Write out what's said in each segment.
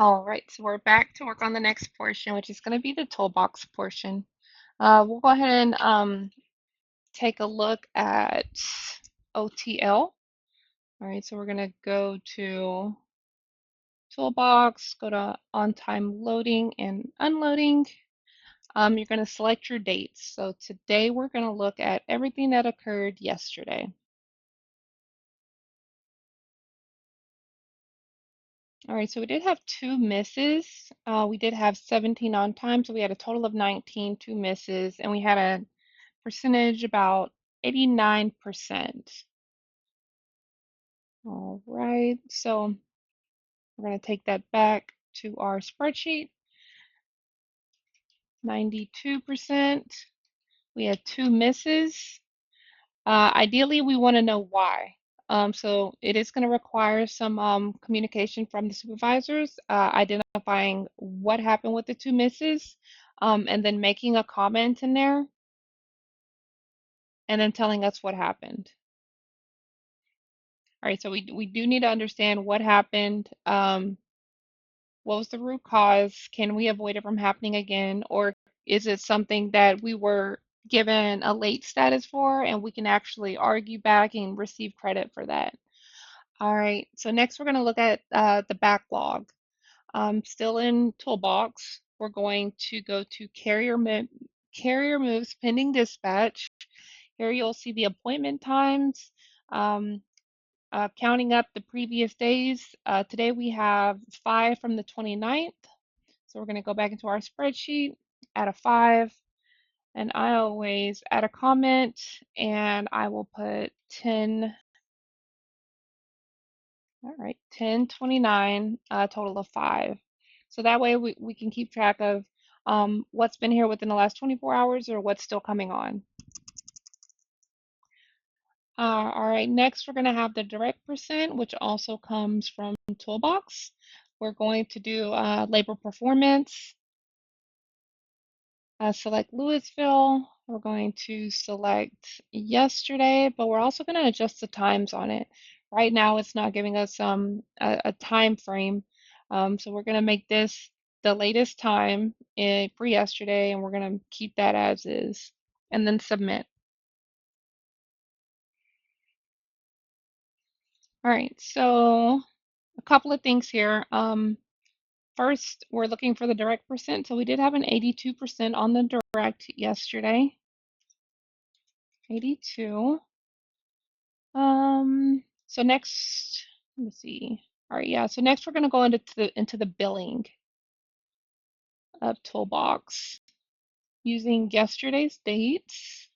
All right, so we're back to work on the next portion, which is going to be the toolbox portion. We'll go ahead and take a look at OTL. All right, so we're going to go to toolbox, go to on-time loading and unloading. You're going to select your dates. So today we're going to look at everything that occurred yesterday. All right, so we did have two misses. We did have 17 on time, so we had a total of 19, two misses, and we had a percentage about 89%. All right, so we're going to take that back to our spreadsheet. 92%. We had two misses. Ideally, we want to know why. So it is going to require some communication from the supervisors, identifying what happened with the two misses, and then making a comment in there, and then telling us what happened. All right, so we do need to understand what happened. What was the root cause? Can we avoid it from happening again? Or is it something that we were given a late status for and we can actually argue back and receive credit for that? All right, so next we're going to look at the backlog. Still in Toolbox, we're going to go to carrier moves pending dispatch. Here you'll see the appointment times. Counting up the previous days, today we have 5 from the 29th. So we're going to go back into our spreadsheet, add a 5, and I always add a comment, and I will put 10, all right, 10/29, total of 5. So that way we can keep track of what's been here within the last 24 hours or what's still coming on. All right, next we're going to have the direct percent, which also comes from Toolbox. We're going to do labor performance, select Louisville. We're going to select yesterday, but we're also going to adjust the times on it. Right now, it's not giving us a time frame. So we're going to make this the latest time for yesterday, and we're going to keep that as is, and then submit. All right, so a couple of things here. First, we're looking for the direct percent. So we did have an 82% on the direct yesterday. 82. So next, let me see. All right, yeah. So next we're going to go into the billing of Toolbox using yesterday's dates.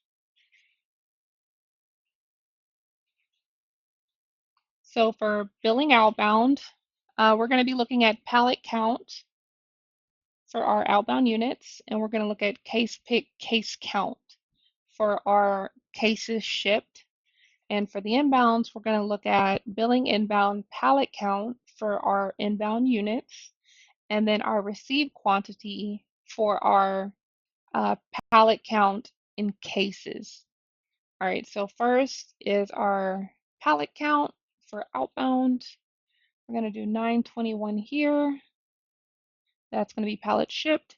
So for billing outbound, we're going to be looking at pallet count for our outbound units, and we're going to look at case pick case count for our cases shipped. And for the inbounds, we're going to look at billing inbound pallet count for our inbound units, and then our received quantity for our pallet count in cases. All right, so first is our pallet count for outbound. We're going to do 921 here. That's going to be pallet shipped.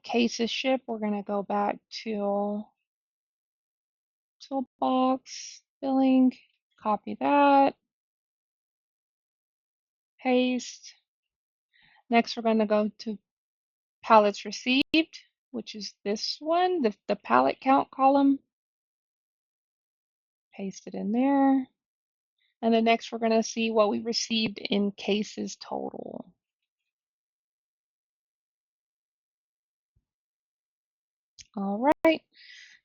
Cases shipped, we're going to go back to Toolbox, billing, copy that, paste. Next, we're going to go to pallets received, which is this one, the pallet count column. Paste it in there. And then next, we're going to see what we received in cases total. All right.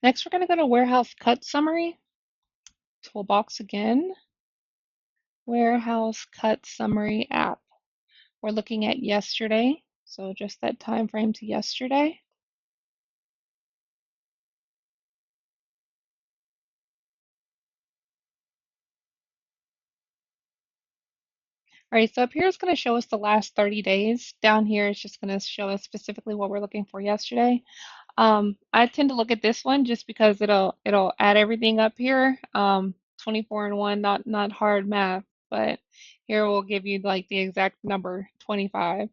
Next, we're going to go to warehouse cut summary. Toolbox again. Warehouse cut summary app. We're looking at yesterday, so just that time frame to yesterday. All right, so up here is going to show us the last 30 days. Down here is just going to show us specifically what we're looking for yesterday. I tend to look at this one just because it'll add everything up here. 24 and 1, not hard math, but here we'll give you like the exact number, 25.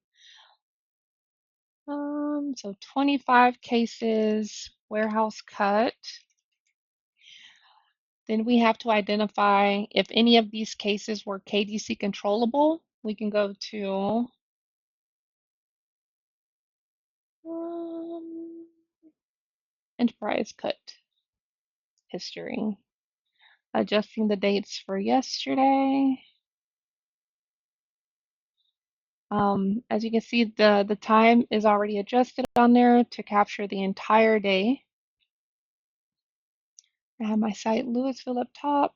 So 25 cases, warehouse cut. Then we have to identify if any of these cases were KDC controllable. We can go to enterprise cut history, adjusting the dates for yesterday. As you can see, the time is already adjusted on there to capture the entire day. I have my site Louisville up top.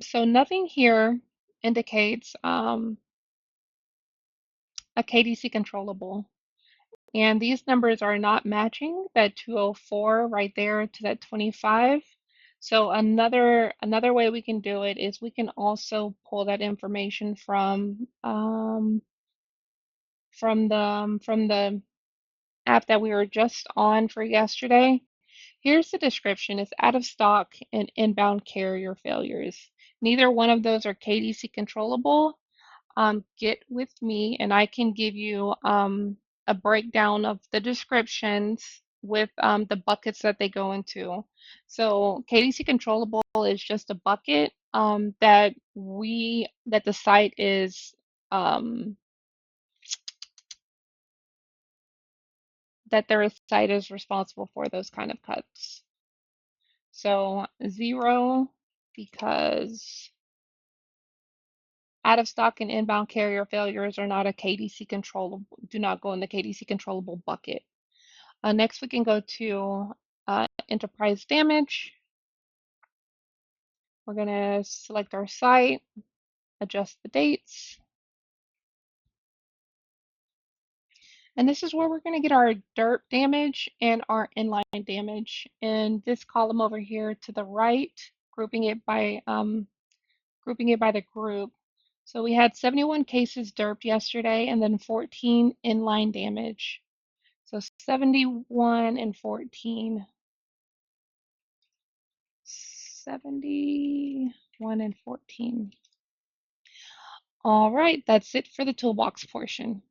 So nothing here indicates a KDC controllable. And these numbers are not matching that 204 right there to that 25. So another way we can do it is we can also pull that information from the app that we were just on for yesterday. Here's the description. It's out of stock and inbound carrier failures. Neither one of those are KDC controllable. Get with me and I can give you a breakdown of the descriptions with the buckets that they go into. So KDC controllable is just a bucket that the site is um, that their site is responsible for those kind of cuts. So 0 because out of stock and inbound carrier failures are not a KDC controllable, do not go in the KDC controllable bucket. Next, we can go to enterprise damage. We're going to select our site, adjust the dates. And this is where we're going to get our derp damage and our inline damage. In this column over here to the right, grouping it by the group. So we had 71 cases derped yesterday and then 14 inline damage. So 71 and 14. 71 and 14. All right, that's it for the toolbox portion.